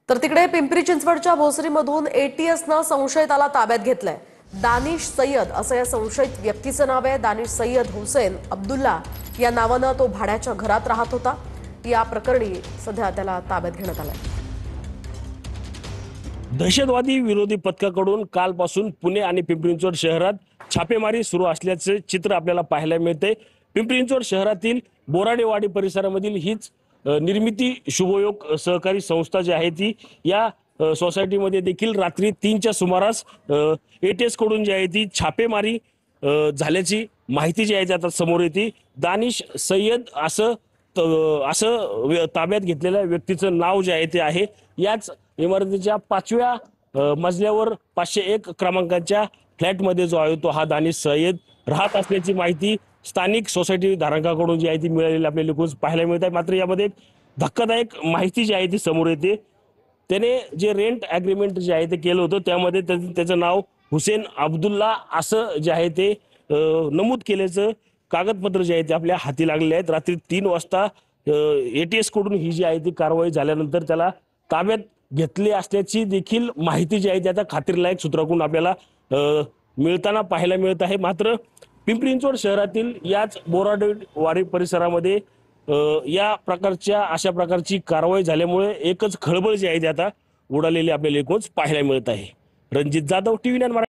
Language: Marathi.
तर तिकडे पिंपरी चिंचवडच्या भोसरीमधून एटीएसनं संशयिताला ताब्यात घेतलंय। दानिश सय्यद असं या संशयित व्यक्तीचं नाव आहे। दानिश सय्यद हुसेन अब्दुल्ला या नावानं तो भाड्याच्या घरात राहत होता। या प्रकरणी सध्या त्याला ताब्यात घेण्यात आलंय। दहशतवादी विरोधी पथकाकडून कालपासून पुणे आणि पिंपरी चिंचवड शहरात छापेमारी सुरू असल्याचे चित्र आपल्याला पाहायला मिळते। पिंपरी चिंचवड शहरातील बोराडेवाडी परिसरामधील हीच निर्मिती शुभयोग सहकारी संस्था जी आहे ती या सोसायटीमध्ये देखील रात्री 3च्या सुमारास एटीएस कडून जी आहे ती छापेमारी झाल्याची माहिती जी आहे ती आता समोर येते। दानिश सय्यद असं ताब्यात घेतलेल्या व्यक्तीचं नाव जे आहे ते आहे। याच इमारतीच्या 5व्या मजल्यावर 501 क्रमांकाच्या फ्लॅटमध्ये जो आहे तो हा दानिश सय्यद राहत असल्याची माहिती स्थानिक सोसायटी धारकांकडून जी आहे ती मिळालेली आपल्याला एकूण पाहायला मिळत आहे। मात्र यामध्ये एक धक्कादायक माहिती जी आहे ती समोर येते। त्याने जे रेंट ॲग्रीमेंट जे आहे ते केलं होतं त्यामध्ये त्याचं नाव हुसेन अब्दुल्ला असं जे आहे ते नमूद केल्याचं कागदपत्र जे आहे ते आपल्या हाती लागलेले आहेत। रात्री 3 वाजता एटीएस कडून ही जी आहे ती कारवाई झाल्यानंतर त्याला ताब्यात घेतले असल्याची देखील माहिती जी आहे ती आता खात्रीलायक सूत्राकडून आपल्याला मिळताना पाहायला मिळत आहे। मात्र पिंपरी चिंचवड शहरातील याच बोराडेवाडी परिसरामध्ये अशा प्रकारची कारवाई झाल्यामुळे एकच खळबळ जी आहे ती आता उडालेली आपल्याला एकूणच पाहायला मिळत आहे। रणजित जाधव, TV9 मराठी।